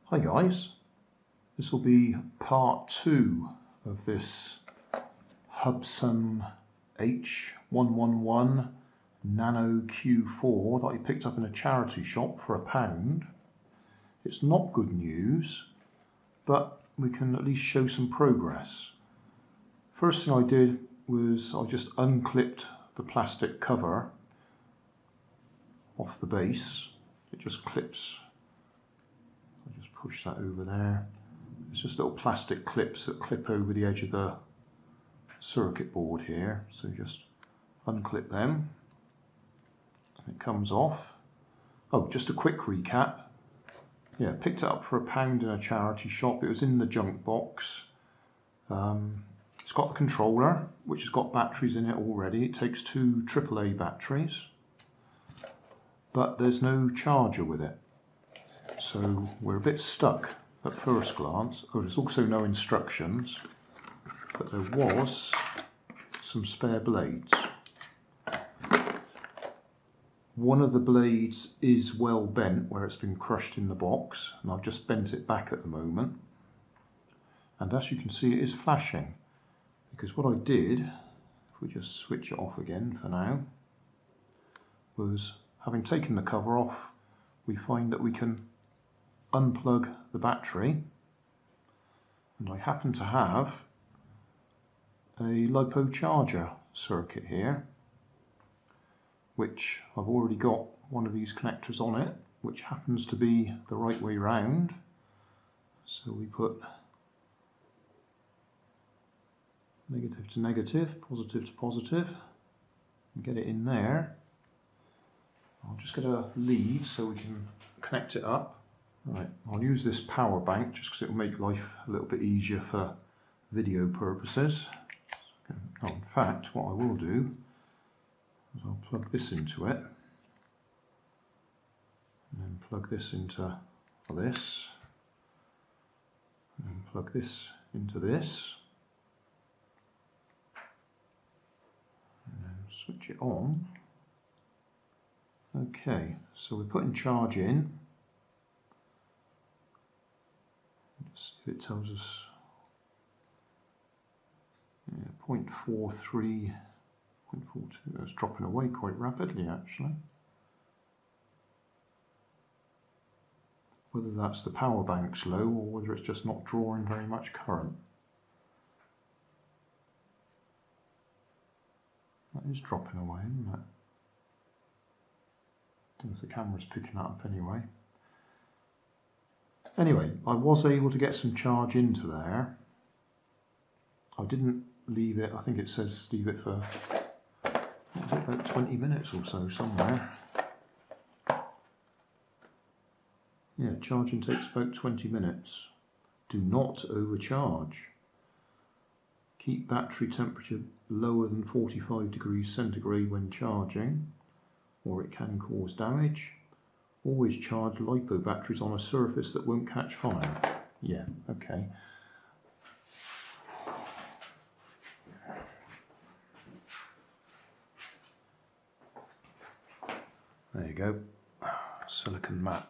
Hi guys, this will be part 2 of this Hubsan H111 Nano Q4 that I picked up in a charity shop for £1. It's not good news, but we can at least show some progress. First thing I did was I just unclipped the plastic cover off the base. It just clips. I just push that over there. It's just little plastic clips that clip over the edge of the circuit board here. So just unclip them and it comes off. Oh, just a quick recap. Yeah, picked it up for £1 in a charity shop. It was in the junk box. It's got the controller, which has got batteries in it already. It takes 2 AAA batteries, but there's no charger with it. So we're a bit stuck at first glance. Oh, there's also no instructions, but there was some spare blades. One of the blades is well bent where it's been crushed in the box, and I've just bent it back at the moment. And as you can see, it is flashing, because what I did, if we just switch it off again for now, was having taken the cover off, we find that we can unplug the battery, and I happen to have a LiPo charger circuit here, which I've already got one of these connectors on it, which happens to be the right way round. So we put negative to negative, positive to positive, and get it in there. I'll just get a lead so we can connect it up. Right, I'll use this power bank just because it will make life a little bit easier for video purposes. Oh, in fact, what I will do is I'll plug this into it, and then plug this into this, and then plug this into this, and then switch it on. Okay, so we're putting charge in. It tells us 0.43, 0.42. It's dropping away quite rapidly actually. Whether that's the power bank's low or whether it's just not drawing very much current. That is dropping away, isn't it? I don't know if the camera's picking that up anyway. Anyway, I was able to get some charge into there. I didn't leave it, I think it says leave it for about 20 minutes or so somewhere. Yeah, charging takes about 20 minutes. Do not overcharge. Keep battery temperature lower than 45 degrees centigrade when charging, or it can cause damage. Always charge LiPo batteries on a surface that won't catch fire. Yeah, okay. There you go, silicon mat.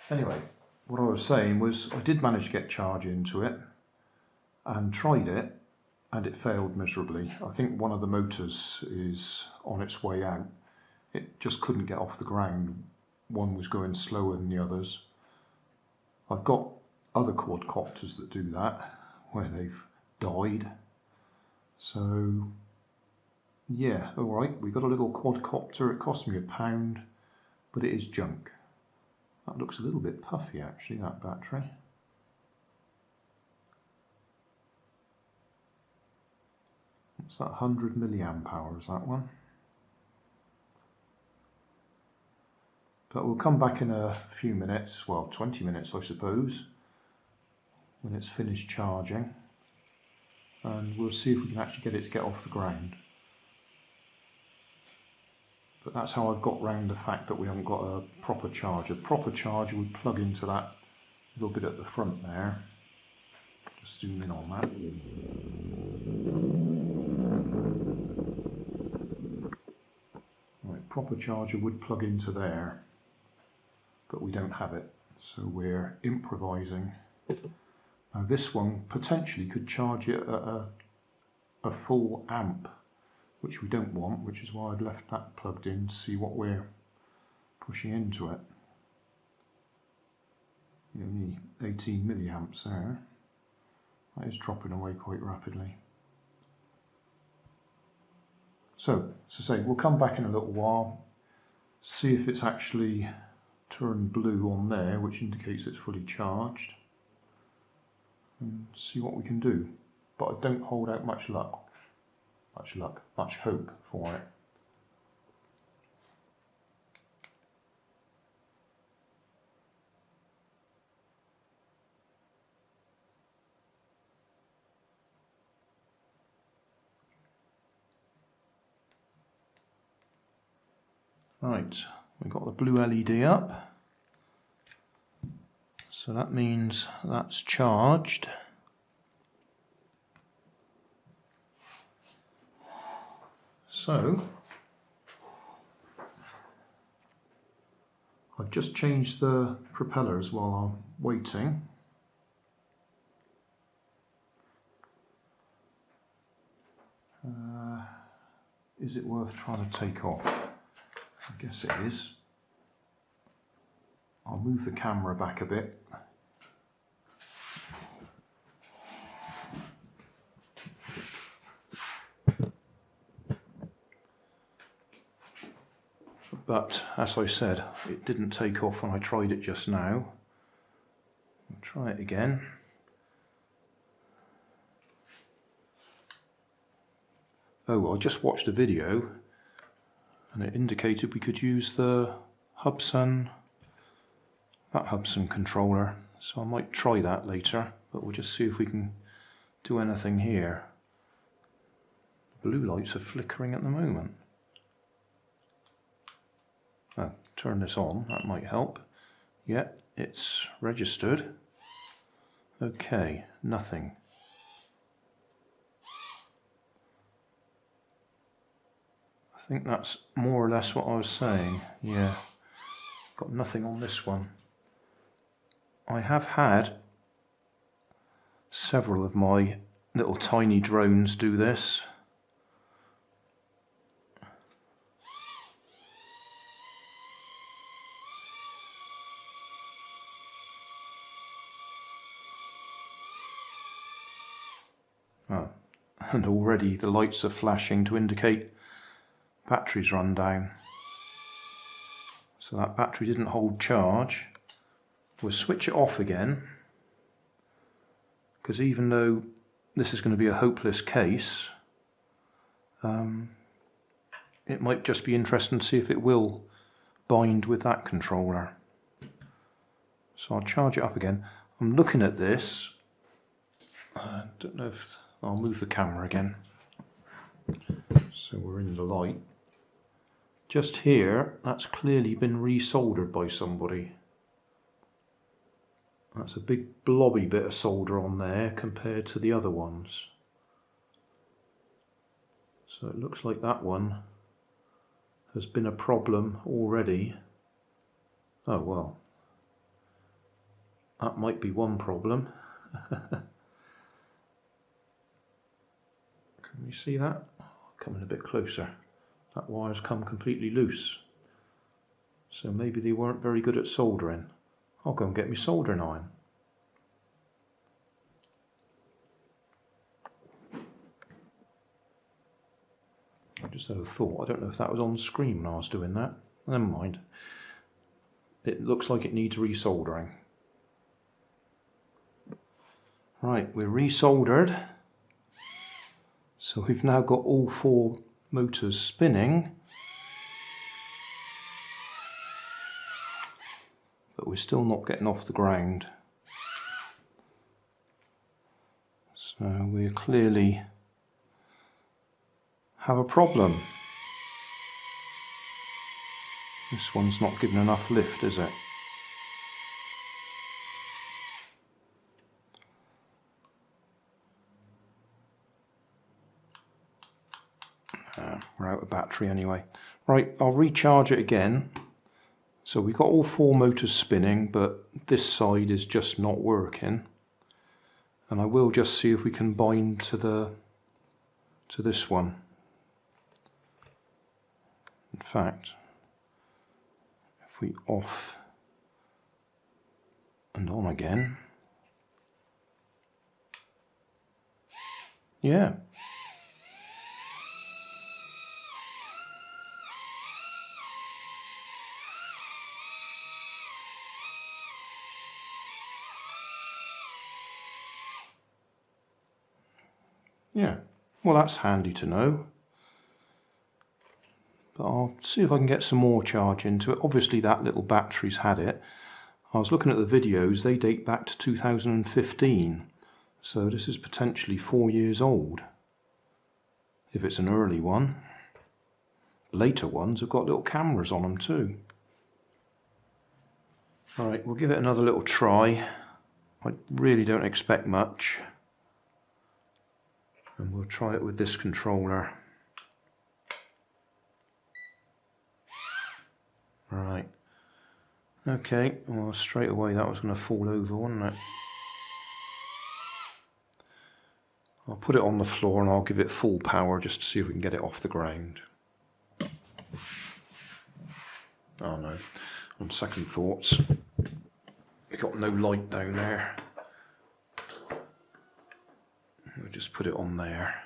Anyway, what I was saying was I did manage to get charge into it and tried it, and it failed miserably. I think one of the motors is on its way out. It just couldn't get off the ground. One was going slower than the others. I've got other quadcopters that do that, where they've died. So yeah, alright, we got a little quadcopter. It cost me £1, but it is junk. That looks a little bit puffy actually, that battery. What's that, 100 milliamp hours, that one? But we'll come back in a few minutes, well 20 minutes I suppose, when it's finished charging, and we'll see if we can actually get it to get off the ground. But that's how I've got round the fact that we haven't got a proper charger. The proper charger would plug into that little bit at the front there. Just zoom in on that. Right, proper charger would plug into there. but we don't have it, so we're improvising. Now this one potentially could charge it at a full amp, which we don't want, which is why I've left that plugged in to see what we're pushing into it. Only 18 milliamps there. That is dropping away quite rapidly. So, as I say, we'll come back in a little while, see if it's actually turned blue on there, which indicates it's fully charged, and see what we can do. But I don't hold out much hope for it. Right, we've got the blue LED up, so that means that's charged. So, I've just changed the propellers while I'm waiting. Is it worth trying to take off? I guess it is. I'll move the camera back a bit. But as I said, it didn't take off when I tried it just now. I'll try it again. Oh, I just watched a video and it indicated we could use the Hubsan controller, so I might try that later, but we'll just see if we can do anything here. The blue lights are flickering at the moment. Oh, turn this on, that might help. Yeah, it's registered. Okay, nothing. I think that's more or less what I was saying. Yeah, got nothing on this one. I have had several of my little tiny drones do this. Oh, and already the lights are flashing to indicate battery's run down. So that battery didn't hold charge. We'll switch it off again, because even though this is going to be a hopeless case, it might just be interesting to see if it will bind with that controller. So I'll charge it up again. I'm looking at this. I don't know if I'll move the camera again. So we're in the light. Just here, that's clearly been resoldered by somebody. That's a big blobby bit of solder on there compared to the other ones. So it looks like that one has been a problem already. Oh well, that might be one problem. Can you see that? Coming a bit closer. That wire's come completely loose. So maybe they weren't very good at soldering. I'll go and get my soldering iron. I just had a thought. I don't know if that was on screen when I was doing that. Never mind. It looks like it needs resoldering. Right, we're resoldered. So we've now got all four motors spinning. But we're still not getting off the ground. So we clearly have a problem. This one's not giving enough lift, is it? We're out of battery anyway. Right, I'll recharge it again. So we've got all 4 motors spinning, but this side is just not working. And I will just see if we can bind to this one. In fact, if we off and on again, yeah. Yeah, well, that's handy to know. But I'll see if I can get some more charge into it. Obviously that little battery's had it. I was looking at the videos, they date back to 2015. So this is potentially 4 years old. If it's an early one. Later ones have got little cameras on them too. Alright, we'll give it another little try. I really don't expect much. And we'll try it with this controller. Right. Okay, well straight away that was going to fall over, wasn't it? I'll put it on the floor and I'll give it full power just to see if we can get it off the ground. Oh no, on second thoughts, we've got no light down there. We'll just put it on there.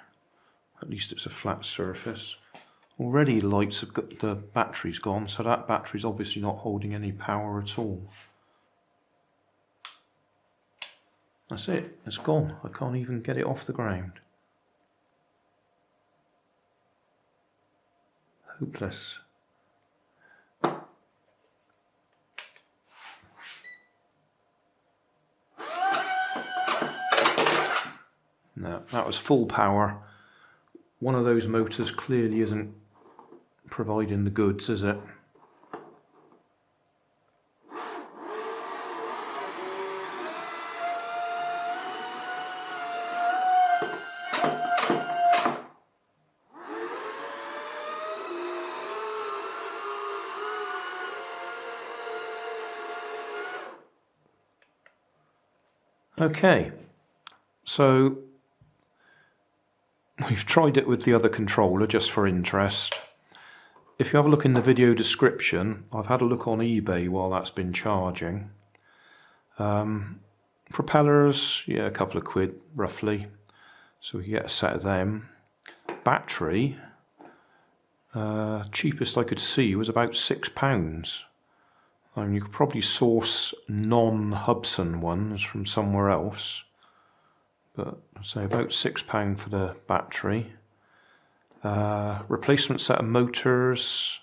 At least it's a flat surface. Already the lights have got, the battery's gone, so that battery's obviously not holding any power at all. That's it, it's gone. I can't even get it off the ground. Hopeless. No, that was full power. One of those motors clearly isn't providing the goods, is it? Okay, so we've tried it with the other controller just for interest. If you have a look in the video description, I've had a look on eBay while that's been charging. Propellers, yeah, a couple of quid roughly, so we can get a set of them. Battery, cheapest I could see was about £6. I mean, you could probably source non-Hubsan ones from somewhere else, but I'd say about £6 for the battery. Replacement set of motors,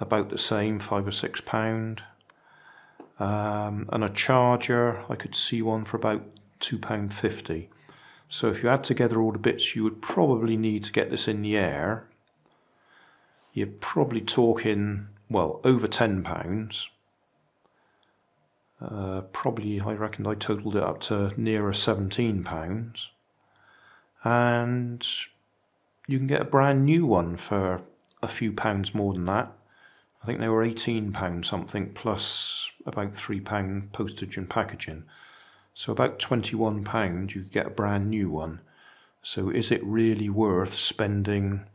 about the same, £5 or £6. And a charger, I could see one for about £2.50. So if you add together all the bits you would probably need to get this in the air, you're probably talking, well, over £10. Probably, I reckon I totaled it up to nearer £17. And you can get a brand new one for a few pounds more than that. I think they were £18 something, plus about £3 postage and packaging. So about £21 you could get a brand new one. So is it really worth spending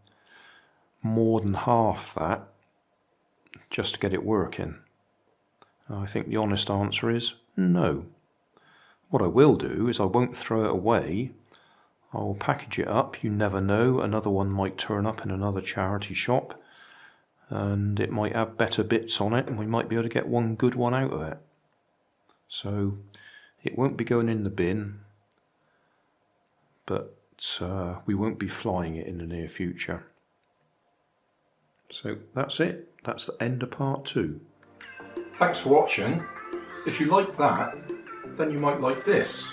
more than half that just to get it working? I think the honest answer is no. What I will do is I won't throw it away. I'll package it up. You never know, another one might turn up in another charity shop and it might have better bits on it and we might be able to get one good one out of it. So it won't be going in the bin, but we won't be flying it in the near future. So that's it. That's the end of part 2. Thanks for watching. If you like that, then you might like this.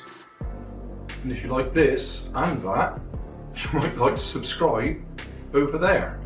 And if you like this and that, you might like to subscribe over there.